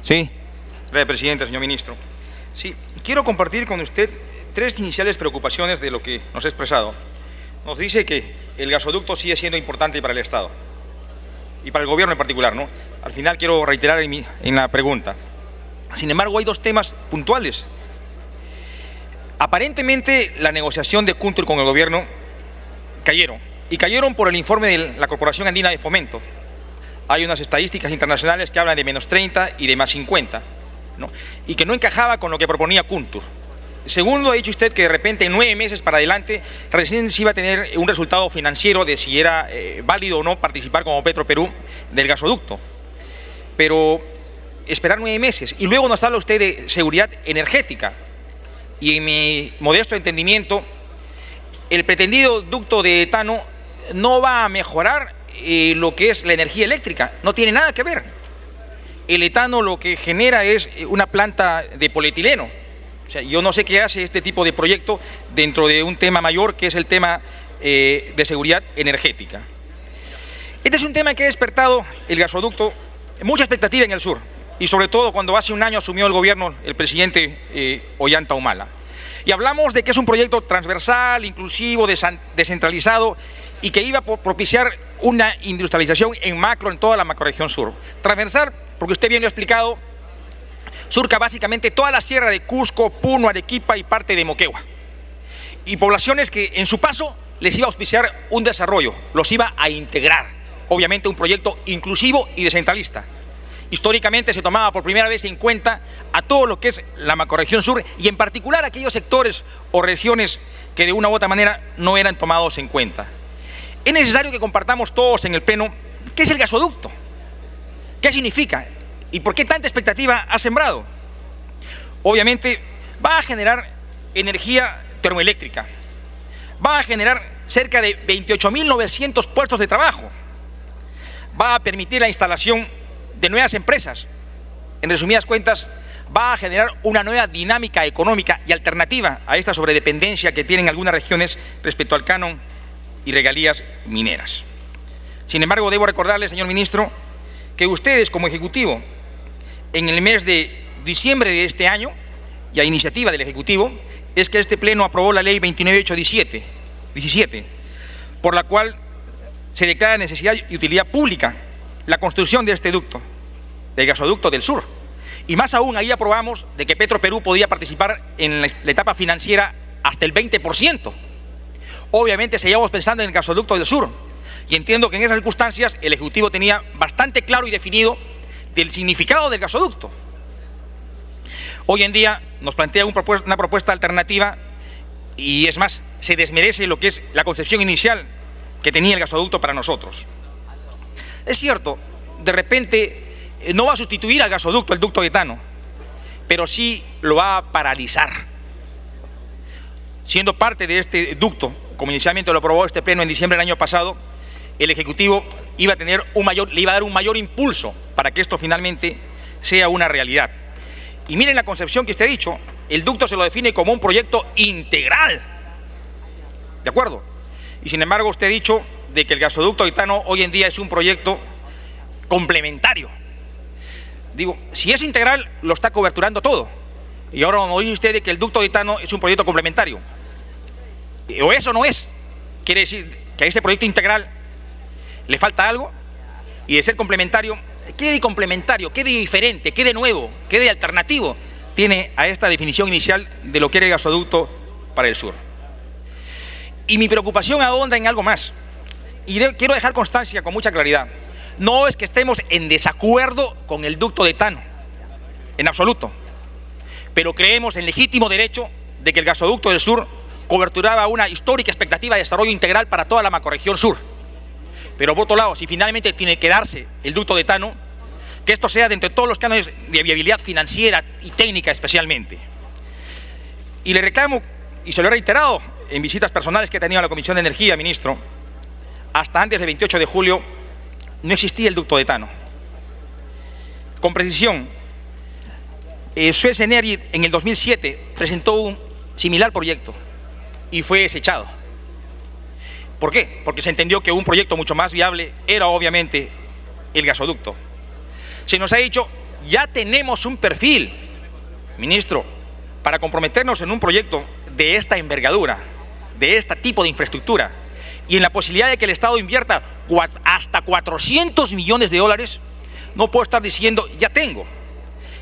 Sí, gracias, presidente, señor ministro. Sí, quiero compartir con usted tres iniciales preocupaciones de lo que nos ha expresado. Nos dice que el gasoducto sigue siendo importante para el Estado y para el gobierno en particular, ¿no? Al final quiero reiterar en la pregunta. Sin embargo, hay dos temas puntuales. Aparentemente, la negociación de Kuntur con el gobierno cayeron por el informe de la Corporación Andina de Fomento. Hay unas estadísticas internacionales que hablan de -30 y de +50, ¿no? Y que no encajaba con lo que proponía Kuntur. Segundo, ha dicho usted que de repente en 9 meses para adelante recién se iba a tener un resultado financiero de si era válido o no participar como Petroperú del gasoducto. Pero esperar 9 meses. Y luego nos habla usted de seguridad energética. Y en mi modesto entendimiento, el pretendido ducto de etano no va a mejorar lo que es la energía eléctrica, no tiene nada que ver. El etano lo que genera es una planta de polietileno. O sea, yo no sé qué hace este tipo de proyecto dentro de un tema mayor que es el tema de seguridad energética. Este es un tema que ha despertado el gasoducto mucha expectativa en el sur, y sobre todo cuando hace un año asumió el gobierno el presidente Ollanta Humala. Y hablamos de que es un proyecto transversal, inclusivo, descentralizado y que iba a propiciar una industrialización en toda la macrorregión sur. Transversal, porque usted bien lo ha explicado, surca básicamente toda la sierra de Cusco, Puno, Arequipa y parte de Moquegua. Y poblaciones que en su paso les iba a auspiciar un desarrollo, los iba a integrar. Obviamente un proyecto inclusivo y descentralista. Históricamente se tomaba por primera vez en cuenta a todo lo que es la macrorregión sur y en particular aquellos sectores o regiones que de una u otra manera no eran tomados en cuenta. Es necesario que compartamos todos en el Pleno qué es el gasoducto, qué significa y por qué tanta expectativa ha sembrado. Obviamente va a generar energía termoeléctrica, va a generar cerca de 28.900 puestos de trabajo, va a permitir la instalación de nuevas empresas. En resumidas cuentas, va a generar una nueva dinámica económica y alternativa a esta sobredependencia que tienen algunas regiones respecto al canon y regalías mineras. Sin embargo, debo recordarle, señor ministro, que ustedes como Ejecutivo, en el mes de diciembre de este año, y a iniciativa del Ejecutivo, es que este Pleno aprobó la Ley 29817, por la cual se declara necesidad y utilidad pública la construcción de este ducto, del gasoducto del sur. Y más aún, ahí aprobamos de que Petroperú podía participar en la etapa financiera hasta el 20%. Obviamente seguíamos pensando en el gasoducto del sur. Y entiendo que en esas circunstancias el Ejecutivo tenía bastante claro y definido del significado del gasoducto. Hoy en día nos plantea una propuesta alternativa y es más, se desmerece lo que es la concepción inicial que tenía el gasoducto para nosotros. Es cierto, de repente no va a sustituir al gasoducto, el ducto de etano, pero sí lo va a paralizar. Siendo parte de este ducto, como inicialmente lo aprobó este Pleno en diciembre del año pasado, el Ejecutivo le iba a dar un mayor impulso para que esto finalmente sea una realidad. Y miren la concepción que usted ha dicho, el ducto se lo define como un proyecto integral, ¿de acuerdo? Y sin embargo usted ha dicho de que el gasoducto de etano hoy en día es un proyecto complementario. Digo, si es integral, lo está coberturando todo. Y ahora nos dice usted de que el ducto de etano es un proyecto complementario. O eso no es. Quiere decir que a ese proyecto integral le falta algo, y de ser complementario, ¿qué de complementario, qué de diferente, qué de nuevo, qué de alternativo tiene a esta definición inicial de lo que era el gasoducto para el sur? Y mi preocupación ahonda en algo más, y quiero dejar constancia con mucha claridad. No es que estemos en desacuerdo con el ducto de etano, en absoluto, pero creemos en legítimo derecho de que el gasoducto del sur coberturaba una histórica expectativa de desarrollo integral para toda la macrorregión sur. Pero por otro lado, si finalmente tiene que darse el ducto de etano, que esto sea dentro de todos los cánones de viabilidad financiera y técnica especialmente. Y le reclamo, y se lo he reiterado en visitas personales que he tenido a la Comisión de Energía, ministro, hasta antes del 28 de julio no existía el ducto de etano. Con precisión, Suez Energy en el 2007 presentó un similar proyecto y fue desechado. ¿Por qué? Porque se entendió que un proyecto mucho más viable era obviamente el gasoducto. Se nos ha dicho ya tenemos un perfil, ministro, para comprometernos en un proyecto de esta envergadura, de este tipo de infraestructura, y en la posibilidad de que el Estado invierta hasta 400 millones de dólares, no puedo estar diciendo, ya tengo.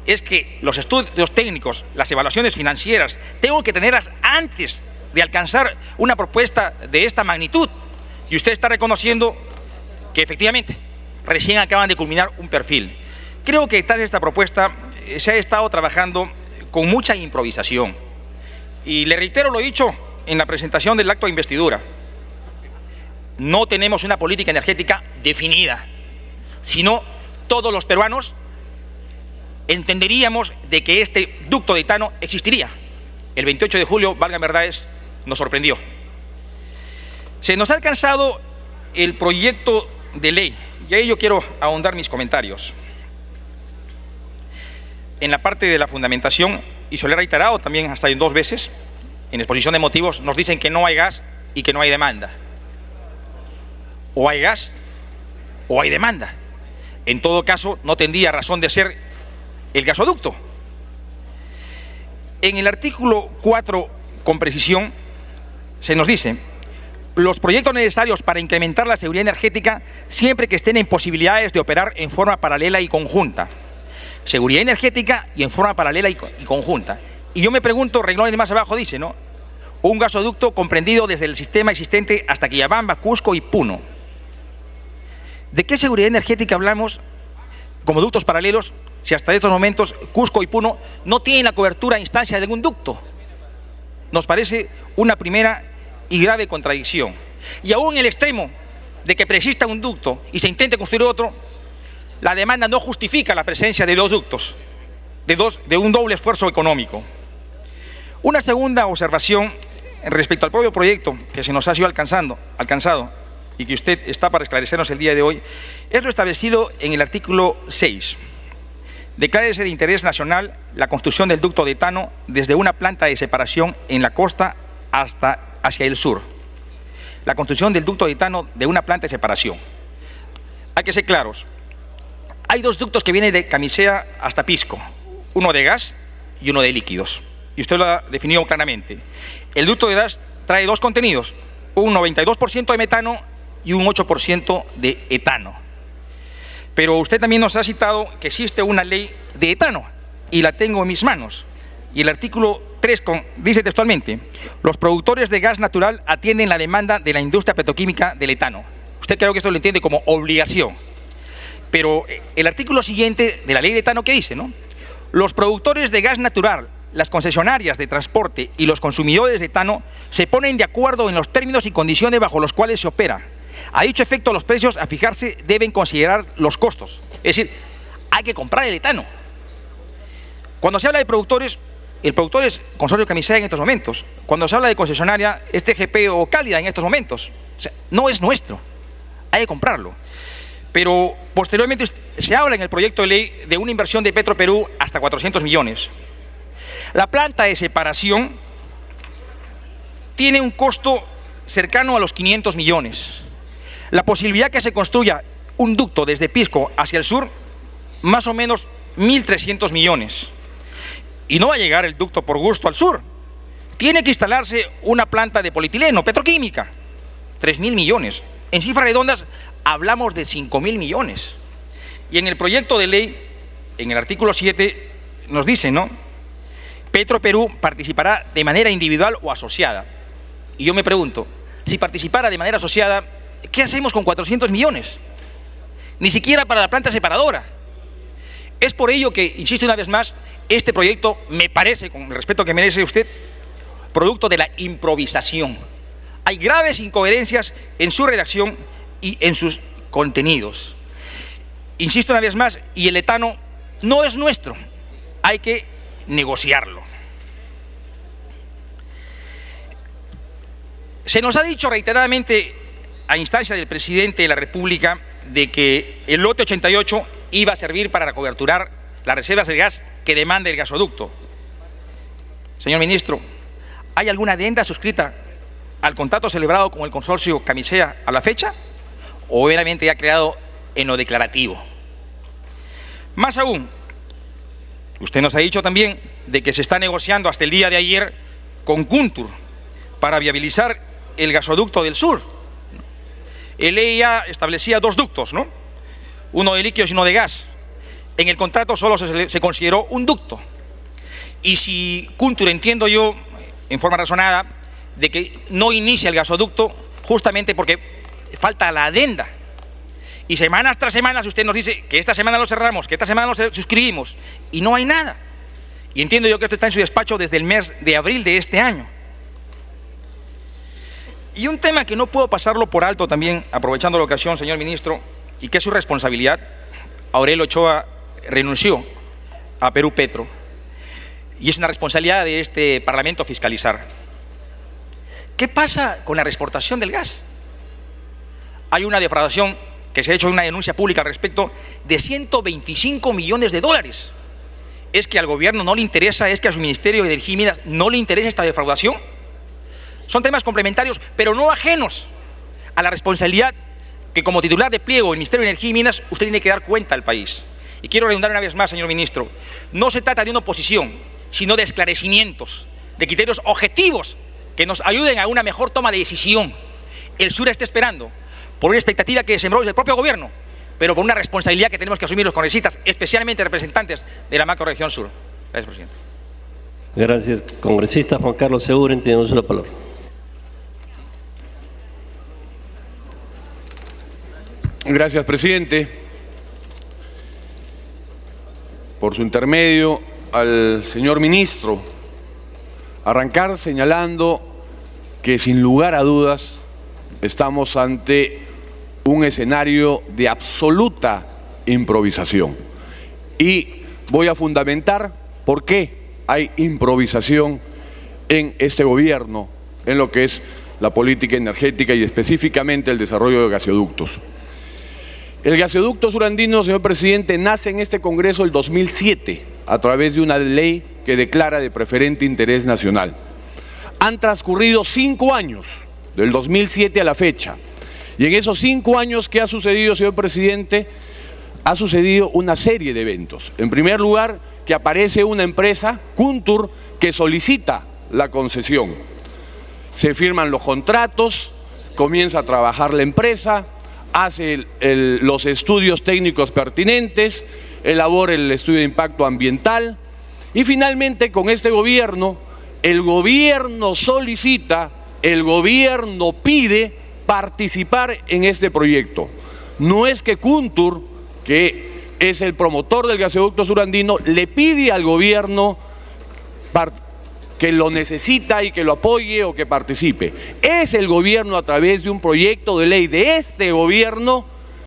Es que los estudios técnicos, las evaluaciones financieras, tengo que tenerlas antes de alcanzar una propuesta de esta magnitud. Y usted está reconociendo que efectivamente recién acaban de culminar un perfil. Creo que detrás de esta propuesta se ha estado trabajando con mucha improvisación. Y le reitero lo dicho en la presentación del acto de investidura. No tenemos una política energética definida, sino todos los peruanos entenderíamos de que este ducto de etano existiría. El 28 de julio, valgan verdades, nos sorprendió. Se nos ha alcanzado el proyecto de ley, y ahí yo quiero ahondar mis comentarios. En la parte de la fundamentación, y se lo he reiterado también hasta en 2 veces, en exposición de motivos, nos dicen que no hay gas y que no hay demanda. O hay gas o hay demanda. En todo caso, no tendría razón de ser el gasoducto. En el artículo 4, con precisión, se nos dice: los proyectos necesarios para incrementar la seguridad energética siempre que estén en posibilidades de operar en forma paralela y conjunta. Seguridad energética y en forma paralela y conjunta. Y yo me pregunto, renglones más abajo dice, ¿no? Un gasoducto comprendido desde el sistema existente hasta Quillabamba, Cusco y Puno. ¿De qué seguridad energética hablamos como ductos paralelos si hasta estos momentos Cusco y Puno no tienen la cobertura a instancia de algún ducto? Nos parece una primera y grave contradicción. Y aún en el extremo de que persista un ducto y se intente construir otro, la demanda no justifica la presencia de 2 ductos, de un doble esfuerzo económico. Una segunda observación respecto al propio proyecto que se nos ha sido alcanzado y que usted está para esclarecernos el día de hoy, es lo establecido en el artículo 6. Declárese de interés nacional la construcción del ducto de etano desde una planta de separación en la costa hasta hacia el sur. La construcción del ducto de etano de una planta de separación. Hay que ser claros. Hay 2 ductos que vienen de Camisea hasta Pisco, uno de gas y uno de líquidos. Y usted lo ha definido claramente. El ducto de gas trae 2 contenidos, un 92% de metano y un 8% de etano. Pero usted también nos ha citado que existe una ley de etano, y la tengo en mis manos. Y el artículo 3 dice textualmente: los productores de gas natural atienden la demanda de la industria petroquímica del etano. Usted creo que esto lo entiende como obligación. Pero el artículo siguiente de la ley de etano, ¿qué dice, no? Los productores de gas natural, las concesionarias de transporte y los consumidores de etano se ponen de acuerdo en los términos y condiciones bajo los cuales se opera. A dicho efecto, los precios a fijarse deben considerar los costos. Es decir, hay que comprar el etano. Cuando se habla de productores, el productor es Consorcio Camisea en estos momentos. Cuando se habla de concesionaria, es TGP o Cálida en estos momentos. O sea, no es nuestro, hay que comprarlo. Pero posteriormente se habla en el proyecto de ley de una inversión de Petroperú hasta 400 millones. La planta de separación tiene un costo cercano a los 500 millones. La posibilidad que se construya un ducto desde Pisco hacia el sur, más o menos 1.300 millones. Y no va a llegar el ducto por gusto al sur. Tiene que instalarse una planta de polietileno, petroquímica, 3.000 millones. En cifras redondas hablamos de 5.000 millones. Y en el proyecto de ley, en el artículo 7, nos dice, ¿no? Petroperú participará de manera individual o asociada. Y yo me pregunto, si participara de manera asociada, ¿qué hacemos con 400 millones? Ni siquiera para la planta separadora. Es por ello que, insisto una vez más, este proyecto me parece, con el respeto que merece usted, producto de la improvisación. Hay graves incoherencias en su redacción y en sus contenidos. Insisto una vez más, y el etano no es nuestro, hay que negociarlo. Se nos ha dicho reiteradamente, a instancia del presidente de la República, de que el lote 88 iba a servir para coberturar las reservas de gas que demanda el gasoducto. Señor ministro, ¿hay alguna adenda suscrita al contrato celebrado con el consorcio Camisea a la fecha? ¿O meramente ya creado en lo declarativo? Más aún, Usted nos ha dicho también de que se está negociando hasta el día de ayer con Kuntur para viabilizar el gasoducto del sur. El ley ya establecía 2 ductos, ¿no? Uno de líquidos y uno de gas. En el contrato solo se consideró un ducto. Y si Kuntur, entiendo yo, en forma razonada, de que no inicia el gasoducto justamente porque falta la adenda. Y semanas tras semanas usted nos dice que esta semana lo cerramos, que esta semana lo suscribimos, y no hay nada. Y entiendo yo que esto está en su despacho desde el mes de abril de este año. Y un tema que no puedo pasarlo por alto también, aprovechando la ocasión, señor ministro, y que es su responsabilidad. Aurelio Ochoa renunció a Perú Petro, y es una responsabilidad de este Parlamento fiscalizar. ¿Qué pasa con la reexportación del gas? Hay una defraudación que se ha hecho una denuncia pública al respecto de 125 millones de dólares. ¿Es que al gobierno no le interesa, es que a su Ministerio de Energía y Minas no le interesa esta defraudación? Son temas complementarios, pero no ajenos a la responsabilidad que como titular de pliego del Ministerio de Energía y Minas usted tiene que dar cuenta al país. Y quiero redundar una vez más, señor ministro, no se trata de una oposición, sino de esclarecimientos, de criterios objetivos que nos ayuden a una mejor toma de decisión. El sur está esperando por una expectativa que sembró desde el propio gobierno, pero por una responsabilidad que tenemos que asumir los congresistas, especialmente representantes de la macrorregión sur. Gracias, presidente. Gracias, congresista Juan Carlos Seguren, tiene la palabra. Gracias, presidente. Por su intermedio, al señor ministro, arrancar señalando que sin lugar a dudas estamos ante un escenario de absoluta improvisación. Y voy a fundamentar por qué hay improvisación en este gobierno, en lo que es la política energética y específicamente el desarrollo de gasoductos. El gasoducto surandino, señor presidente, nace en este Congreso el 2007 a través de una ley que declara de preferente interés nacional. Han transcurrido 5 años, del 2007 a la fecha, y en esos 5 años, ¿qué ha sucedido, señor presidente? Ha sucedido una serie de eventos. En primer lugar, que aparece una empresa, Kuntur, que solicita la concesión. Se firman los contratos, comienza a trabajar la empresa, hace los estudios técnicos pertinentes, elabora el estudio de impacto ambiental y finalmente con este gobierno, el gobierno solicita, el gobierno pide participar en este proyecto. No es que Kuntur, que es el promotor del gasoducto surandino, le pide al gobierno que lo necesita y que lo apoye o que participe. Es el gobierno, a través de un proyecto de ley de este gobierno,